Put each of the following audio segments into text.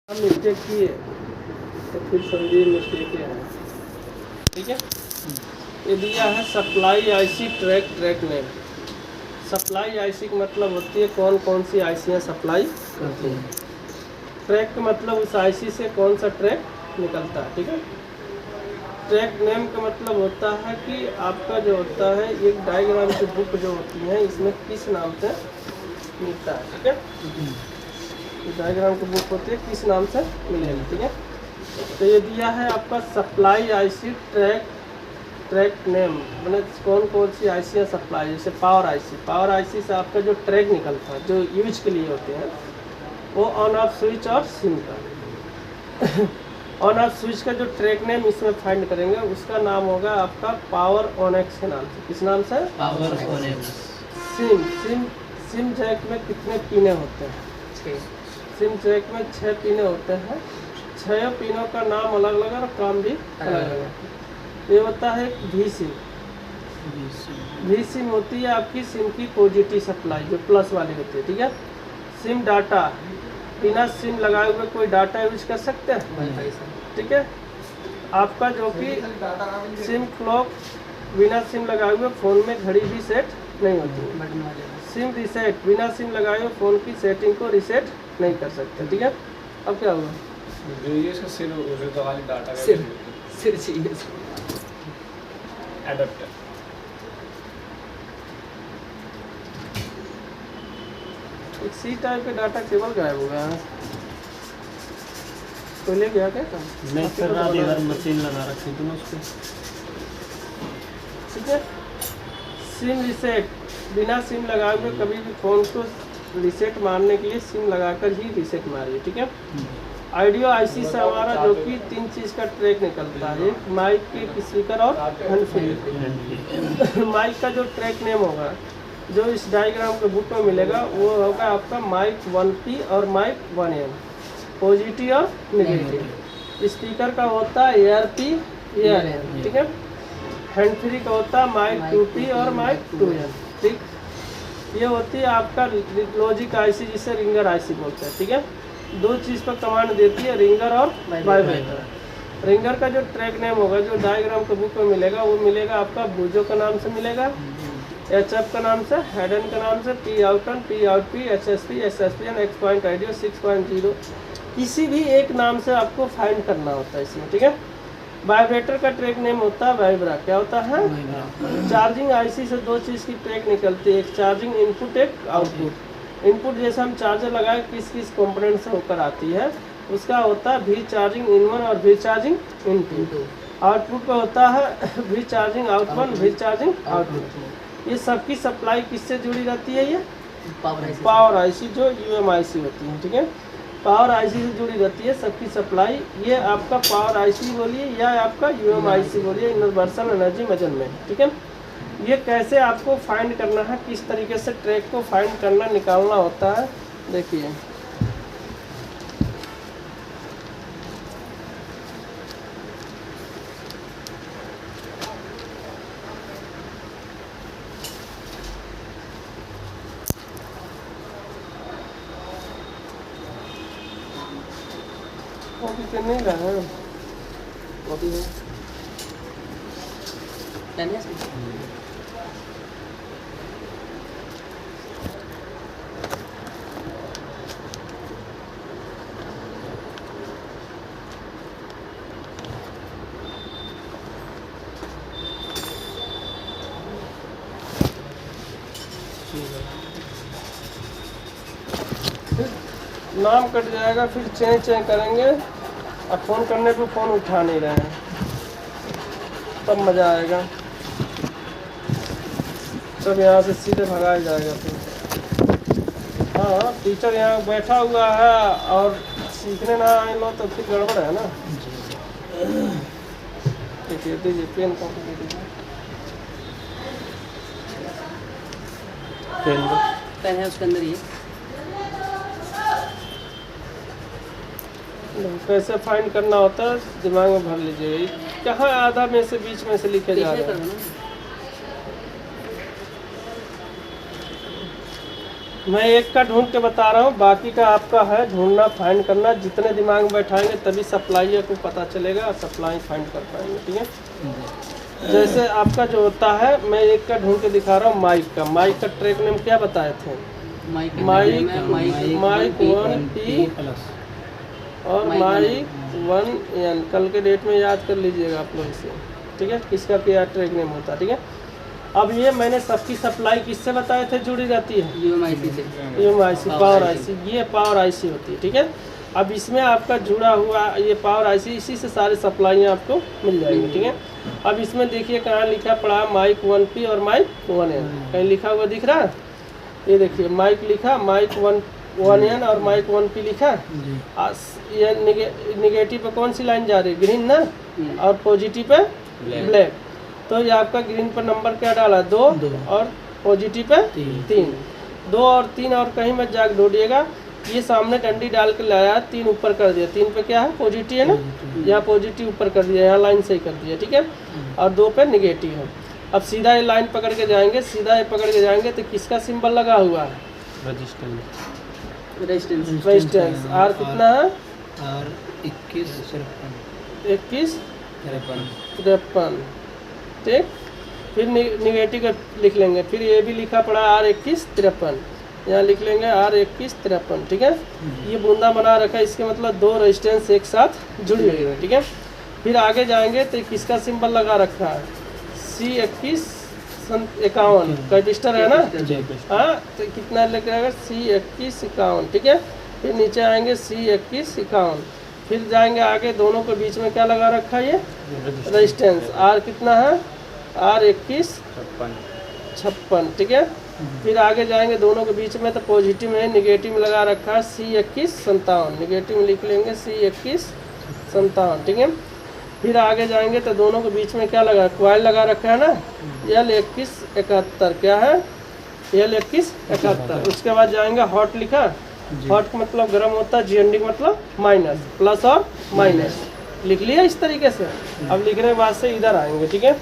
हम मिस्टेक किए तो फिर समझिए मिस्टेक है। ठीक है, ये दिया है supply IC track name. Supply IC का मतलब होती है कौन कौन सी आईसियाँ सप्लाई करती हैं। ट्रैक का मतलब उस आईसी से कौन सा ट्रैक निकलता है। ठीक है, ट्रैक नेम का मतलब होता है कि आपका जो होता है एक डायग्राम की बुक जो होती है इसमें किस नाम से मिलता है। ठीक है, डायग्राम की बुक होती है किस नाम से मिलेगी। ठीक है, तो ये दिया है आपका सप्लाई आईसी ट्रैक नेम, मैंने कौन कौन सी आईसियाँ सप्लाई, जैसे पावर आईसी से आपका जो ट्रैक निकलता है जो यूज के लिए होते हैं वो ऑन ऑफ स्विच और सिम का ऑन ऑफ स्विच का जो ट्रैक नेम इसमें फाइंड करेंगे उसका नाम होगा आपका पावर ऑन एक्स के नाम से। किस नाम से? Power on X. SIM jack में कितने पिने होते हैं? सिम जैक में 6 पिने होते हैं। 6 पिनों का नाम अलग अलग और काम भी अलग अलग है। ये होता है वी सिम होती है आपकी सिम की पॉजिटिव सप्लाई जो प्लस वाली होती है। ठीक है, सिम डाटा, बिना सिम लगाए हुए कोई डाटा यूज कर सकते हैं। ठीक है, आपका जो कि सिम क्लॉक, बिना सिम लगाए हुए फ़ोन में घड़ी भी सेट नहीं होती। सिम रीसेट, बिना सिम लगाए हुए फ़ोन की सेटिंग को रीसेट नहीं कर सकते। ठीक है, अब क्या हुआ? सिर चाहिए एडाप्टर। सी टाइप के डाटा केबल गायब हो गया है, तो ले गया क्या काम? नहीं कर रहा, इधर मशीन लगा रखी थी ना उसको। ठीक है, सिम रीसेट, बिना सिम लगाए हुए कभी भी फ़ोन को रीसेट मारने के लिए सिम लगाकर ही रीसेट मारिए। ठीक है, ऑडियो आईसी से हमारा जो कि 3 चीज़ का ट्रैक निकलता है, एक माइक के स्पीकर और हैंड फ्री। माइक का जो ट्रैक नेम होगा जो इस डायग्राम के बुक में मिलेगा वो होगा आपका माइक 1P और माइक 1M, पॉजिटिव और नेगेटिव। स्पीकर का होता है ARP ARM। ठीक है, हैंड फ्री का होता है माइक 2P और माइक 2M। ठीक, ये होती है आपका लॉजिक आईसी जिसे रिंगर आईसी बोलते हैं। ठीक है, 2 चीज़ पर कमांड देती है, रिंगर और वाइब्रेटर। रिंगर का जो ट्रैक नेम होगा जो डायग्राम के बुक में मिलेगा वो मिलेगा आपका ब्लूजो का नाम से मिलेगा, HF का नाम से, हेडन का नाम से, P out P, HSP SSP, X point audio 6.0, किसी भी एक नाम से आपको फाइंड करना होता है इसमें। ठीक है, वाइब्रेटर का ट्रैक नेम होता है वाइब्रा। क्या होता है? चार्जिंग आईसी से 2 चीज़ की ट्रैक निकलती है, एक चार्जिंग इनपुट एक आउटपुट। इनपुट जैसे हम चार्जर लगाए किस किस कंपोनेंट से होकर आती है उसका होता है वी चार्जिंग इन 1 और वी चार्जिंग इन 2। आउटपुट का होता है V charging out 1 V charging out 2। ये सबकी सप्लाई किससे जुड़ी रहती है? ये पावर आईसी जो UMIC होती है। ठीक है, पावर आईसी से जुड़ी रहती है सबकी सप्लाई। ये आपका पावर आईसी बोलिए या आपका UMIC बोलिए, यूनिवर्सल एनर्जी मेजरमेंट। ठीक है, ये कैसे आपको फाइंड करना है, किस तरीके से ट्रैक को फाइंड करना निकालना होता है, देखिए। कॉपी पे नहीं रहा है, कॉपी है पेन है नाम कट जाएगा, फिर चेंज करेंगे और फ़ोन करने पे फ़ोन उठा नहीं रहे हैं, तब मज़ा आएगा। सब यहाँ से सीधे भगाया जाएगा फिर। हाँ, टीचर यहाँ बैठा हुआ है और सीखने ना आए लो तो फिर गड़बड़ है ना। देखिए, दीजिए पेन कॉपी दे दीजिए। पेन है उसके अंदर ही। कैसे फाइंड करना होता है दिमाग में भर लीजिए। कहाँ आधा में से बीच में से लिखे जा रहे हैं। मैं एक का ढूंढ के बता रहा हूँ, बाकी का आपका है ढूंढना, फाइंड करना। जितने दिमाग में बैठाएंगे तभी सप्लायर को पता चलेगा और सप्लाई फाइंड कर पाएंगे, ठीक है। जैसे आपका जो होता है, मैं एक का ढूंढ के दिखा रहा हूँ, माइक का। माइक का ट्रैक नेम क्या बताए थे? माइक माइक 1P और माइक 1N। कल के डेट में याद कर लीजिएगा आप लोग इसे, ठीक है, किसका क्या ट्रैक नेम होता है, ठीक है। अब ये मैंने सबकी सप्लाई किससे बताए थे जुड़ी रहती है? UMIC से। UMIC पावर आईसी, ये पावर आईसी होती है, ठीक है। अब इसमें आपका जुड़ा हुआ ये पावर आईसी, इसी से सारी सप्लाइयाँ आपको मिल जाएंगी, ठीक है। अब इसमें देखिए कहाँ लिखा पड़ा, माइक 1P और माइक 1N। कहीं लिखा हुआ दिख रहा है? ये देखिए माइक लिखा, माइक 1N और माइक 1P लिखा। ये निगेटिव पे कौन सी लाइन जा रही है? ग्रीन ना, और पॉजिटिव पे ब्लैक। तो ये आपका ग्रीन पर नंबर क्या डाला? 2 और पॉजिटिव पे 3। 2 और 3 और कहीं मत जाग ढूंढिएगा। ये सामने डंडी डाल के लाया, 3 ऊपर कर दिया। 3 पे क्या है? पॉजिटिव है ना, यहाँ पॉजिटिव ऊपर कर दिया, यहाँ लाइन सही कर दिया, ठीक है। और 2 पे निगेटिव है। अब सीधा ये लाइन पकड़ के जाएंगे, सीधा ये पकड़ के जाएंगे तो किसका सिंबल लगा हुआ है? रेजिस्टेंस। आर कितना है? R 21 53, ठीक। फिर निगेटिव लिख लेंगे। फिर ये भी लिखा पड़ा R 21 53, यहाँ लिख लेंगे R 21 53, ठीक है। ये बूंदा बना रखा है, इसके मतलब 2 रेजिस्टेंस एक साथ जुड़ी हुई है, ठीक है। फिर आगे जाएंगे तो किसका सिंबल लगा रखा है? C 21 51 कैपिस्टर है ना, हाँ। तो कितना लिखेगा? C 21 51, ठीक है। फिर नीचे आएंगे C 21 51। फिर जाएंगे आगे, दोनों के बीच में क्या लगा रखा है? ये रेजिस्टेंस। R कितना है? R 21 56, ठीक है। फिर आगे जाएंगे, दोनों के बीच में तो पॉजिटिव में निगेटिव में लगा रखा है C 21 57। निगेटिव में लिख लेंगे C 21 57, ठीक है। फिर आगे जाएंगे तो दोनों के बीच में क्या लगा? क्वाइल लगा रखा है ना, L 21 71। क्या है? L 21 71। उसके बाद जाएंगे, हॉट लिखा। हॉट का मतलब गर्म होता है, GND का मतलब माइनस, प्लस और माइनस लिख लिया इस तरीके से। अब लिखने के बाद से इधर आएंगे, ठीक है,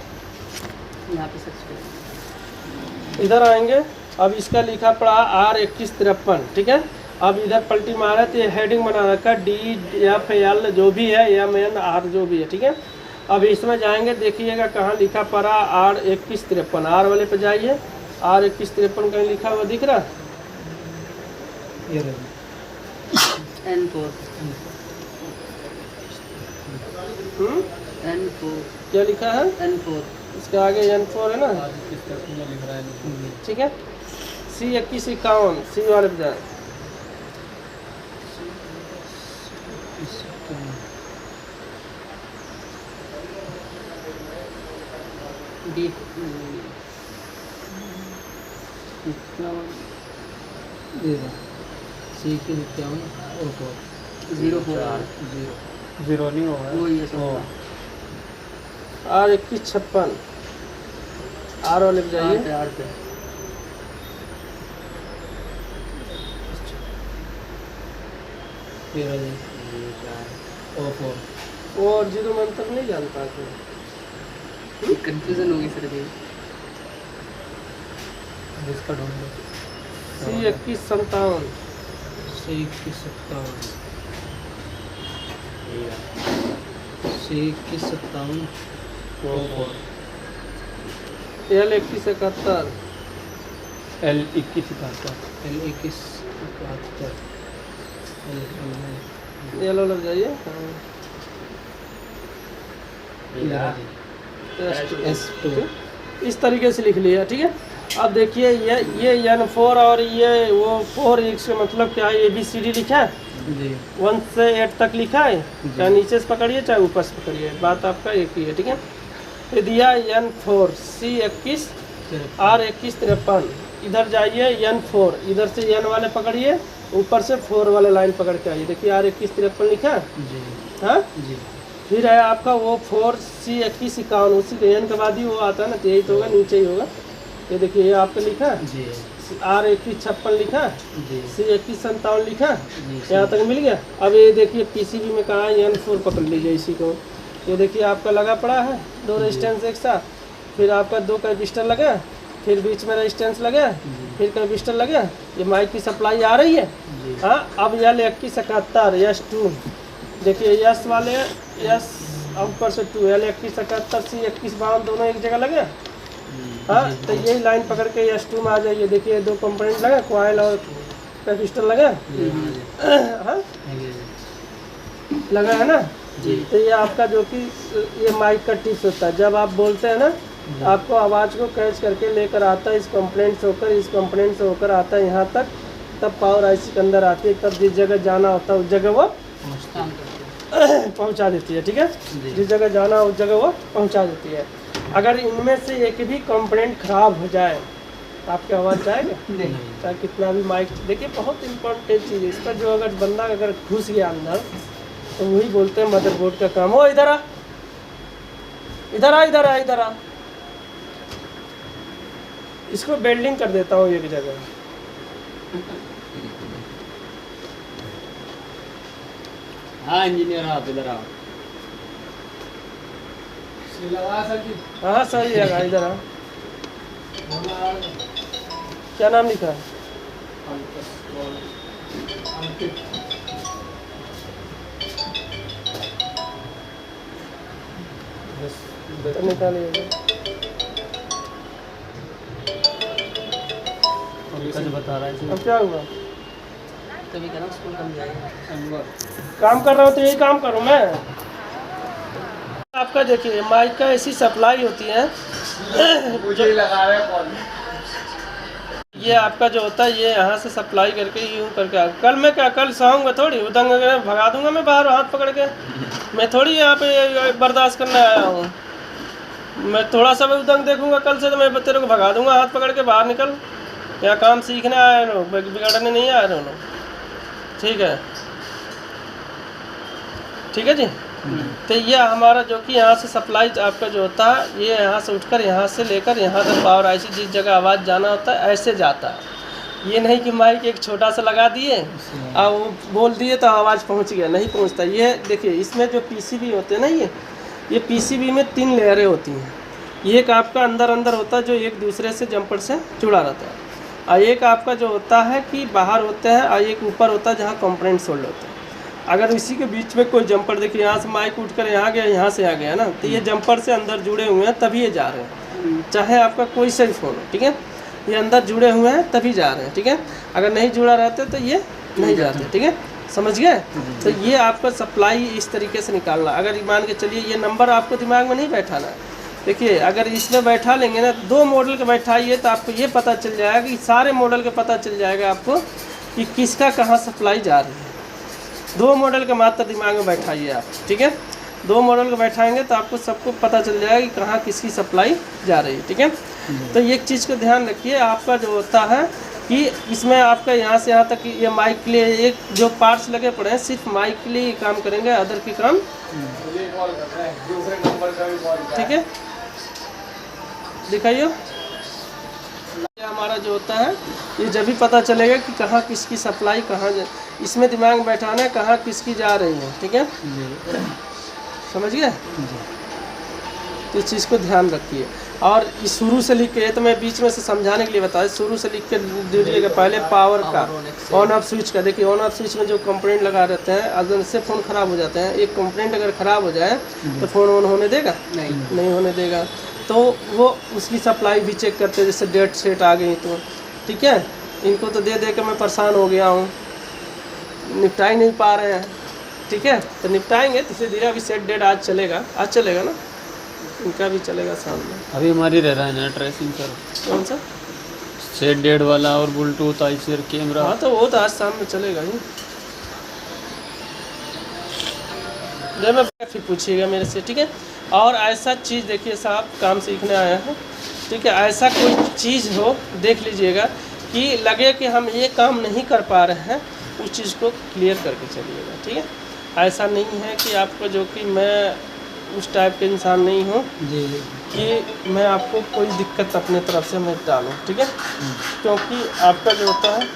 यहाँ पे सर्च करें। इधर आएंगे। अब इसका लिखा पड़ा R 21 53, ठीक है। अब इधर पलटी मारा तो ये हेडिंग बना रखा DFL जो भी है, MNR जो भी है, ठीक है। अब इसमें जाएंगे, देखिएगा कहाँ लिखा पड़ा R 21 53। R वाले पे जाइए, R 21 53 कहीं लिखा हुआ दिख रहा? N4 क्या लिखा है? N4। इसके आगे N4 है ना, ठीक है। C 21 51, C वाले पे जाए। D C के 0 नहीं होगा वो, ये सब R 21 56। R वाले पे जाइए। R पे वो और 0 में अंतर नहीं जानता तो कंफ्यूजन होगी सर जी। इसका ढूंढ लो। C 21 57। C 21 57, C 21 57 L 21 71। L 21 71, L 21 71, L वाले पे जाइए। S2। इस तरीके से लिख लिया, ठीक है। अब देखिए ये N4 और ये वो 4 इसका मतलब क्या है? ABCD लिखा है, जी 1 से 8 तक लिखा है। चाहे नीचे से पकड़िए चाहे ऊपर से पकड़िए, बात आपका एक ही है, ठीक है। ये दिया N4 C 21 R 21 53। इधर जाइए N4, इधर से N वाले पकड़िए, ऊपर से 4 वाले लाइन पकड़ के आइए। देखिए R 21 53 लिखा है, जी हाँ। जी। फिर है आपका वो 4 C 21 51, उसी के N के बाद ही वो आता है ना, तो यही तो होगा, नीचे ही होगा। ये देखिए ये आपका लिखा है जी, R 21 56 लिखा है, जी C 21 57 लिखा है, जी। यहाँ तक मिल गया। अब ये देखिए PCB में कहाँ है? N4 पकड़ लीजिए इसी को। ये देखिए आपका लगा पड़ा है 2 रेजिस्टेंस एक साथ। फिर आपका 2 कैपेसिटर लगा, फिर बीच में रेजिस्टेंस लगे, फिर कैपेसिटर लगे, ये माइक की सप्लाई आ रही है। हाँ, अब L2171 S2 देखिए, यस वाले यस ऊपर से 2 L2171 C2152 दोनों एक जगह लगे। हाँ, तो यही लाइन पकड़ के S2 में आ जाइए। देखिए 2 कंपोनेंट लगे, कॉइल और कैपेसिटर लगे। हाँ, लगा है ना जी। तो ये आपका जो कि ये माइक का टिप्स होता है, जब आप बोलते हैं ना, आपको आवाज़ को कैच करके लेकर आता है, इस कंपोनेंट से होकर, इस कंपोनेंट से होकर आता है यहाँ तक, तब पावर आईसी के अंदर आती है। तब जिस जगह जाना होता है उस जगह वो पहुँचा देती है। ठीक है, जिस जगह जाना उस जगह वो पहुँचा देती है। अगर इनमें से एक भी कंपोनेंट खराब हो जाए तो आपकी आवाज़ जाएगा नहीं, चाहे कितना भी माइक। देखिए बहुत इंपॉर्टेंट चीज़ है, इस पर जो अगर बंदा अगर घुस गया अंदर तो वही बोलते हैं मदरबोर्ड का काम। हो इधर आ, इधर आ, इधर आ, इधर आ। इसको बेल्डिंग कर देता हूँ एक जगह। हाँ इंजीनियर आप इधर आओ। हाँ सही है, इधर आ। क्या नाम लिखा है? निकालिए। बता रहा है अब क्या हुआ? तभी कह रहा हूँ स्कूल कम जाएगा। काम कर रहा हूँ तो यही काम करूँ मैं। आपका देखिए माइक का ऐसी सप्लाई होती है, मुझे लगा रहे हैं। ये आपका जो होता है, ये यहाँ से सप्लाई करके यूँ करके कल मैं क्या कल सहूँगा थोड़ी, उदंग भगा दूंगा मैं बाहर हाथ पकड़ के। मैं थोड़ी यहाँ पे बर्दाश्त करने आया हूँ। मैं थोड़ा सा भी उदंग देखूंगा कल से तो मैं तेरे को भगा दूंगा हाथ पकड़ के, बाहर निकल। यहाँ काम सीखने आए लोग, बिगाड़ने नहीं आए लोग। ठीक है, ठीक है जी। तो ये हमारा जो कि यहाँ से सप्लाई आपका जो होता है, ये यहाँ से उठकर यहाँ से लेकर यहाँ तक पावर आईसी जिस जगह आवाज़ जाना होता है ऐसे जाता है। ये नहीं कि माइक एक छोटा सा लगा दिए और वो बोल दिए तो आवाज़ पहुँच गया, नहीं पहुँचता। ये देखिए इसमें जो पीसीबी होते हैं ना, ये पीसीबी में 3 लेयरें होती हैं। एक आपका अंदर होता है जो एक दूसरे से जंपर से जुड़ा रहता है, और एक आपका जो होता है कि बाहर होता है, और एक ऊपर होता है जहाँ कंपोनेंट सोल्ड होता है। अगर इसी के बीच में कोई जंपर, देखिए यहाँ से माइक उठकर यहाँ गया, यहाँ से आ गया ना, तो ये जंपर से अंदर जुड़े हुए हैं तभी ये जा रहे हैं। चाहे आपका कोई सा भी फ़ोन हो, ठीक है, ये अंदर जुड़े हुए हैं तभी जा रहे हैं। ठीक है, अगर नहीं जुड़ा रहते तो ये नहीं जाते। ठीक है, समझ गए? तो ये आपका सप्लाई इस तरीके से निकालना। अगर मान के चलिए ये नंबर आपको दिमाग में नहीं बैठाना है। देखिए अगर इसमें बैठा लेंगे ना, 2 मॉडल के बैठाइए तो आपको ये पता चल जाएगा कि सारे मॉडल के पता चल जाएगा आपको कि किसका कहाँ सप्लाई जा रही है। 2 मॉडल के मात्र दिमाग में बैठाइए आप। ठीक है, 2 मॉडल को बैठाएंगे तो आपको सबको पता चल जाएगा कि कहाँ किसकी सप्लाई जा रही है। ठीक है, तो एक चीज़ को ध्यान रखिए, आपका जो होता है कि इसमें आपका यहाँ से यहाँ तक ये माइक के लिए एक जो पार्ट्स लगे पड़े हैं, सिर्फ माइक के लिए ही काम करेंगे, अदर के काम। ठीक है, दिखाइए। ये हमारा जो होता है, ये जब भी पता चलेगा कि कहाँ किसकी सप्लाई कहाँ, इसमें दिमाग में बैठाना है कहाँ किसकी जा रही है। ठीक है, समझ गए? तो इस चीज़ को ध्यान रखिए। और इस शुरू से लिख के, तो मैं बीच में से समझाने के लिए बताया, शुरू से लिख के दीजिएगा। पहले पावर का ऑन ऑफ स्विच का, देखिए ऑन ऑफ स्विच में जो कंपोनेंट लगा रहते हैं, अगर से फ़ोन ख़राब हो जाते हैं। एक कंपोनेंट अगर ख़राब हो जाए तो फ़ोन ऑन होने देगा? नहीं होने देगा। तो वो उसकी सप्लाई भी चेक करते हैं, जैसे डेट सेट आ गई तो। ठीक है, इनको तो दे दे के मैं परेशान हो गया हूँ, निपटा ही नहीं पा रहे हैं। ठीक है, तो निपटाएंगे धीरे धीरे। अभी सेट डेट आज चलेगा, आज चलेगा ना, इनका भी चलेगा शाम में। अभी हमारी रह रहा है ना ट्रेसिंग सर। कौन सा? सेट डेढ़ वाला और ब्लूटूथ आईसी और कैमरा। हाँ तो वो तो आज शाम में चलेगा ही। मैं फिर पूछिएगा मेरे से। ठीक है, और ऐसा चीज़ देखिए साहब, काम सीखने आया है। ठीक है, ऐसा कोई चीज़ हो देख लीजिएगा कि लगे कि हम ये काम नहीं कर पा रहे हैं, उस चीज़ को क्लियर करके चलिएगा। ठीक है, ऐसा नहीं है कि आपको जो कि मैं उस टाइप के इंसान नहीं हूँ कि मैं आपको कोई दिक्कत अपने तरफ से मैं डालूँ। ठीक है, क्योंकि आपका जो होता है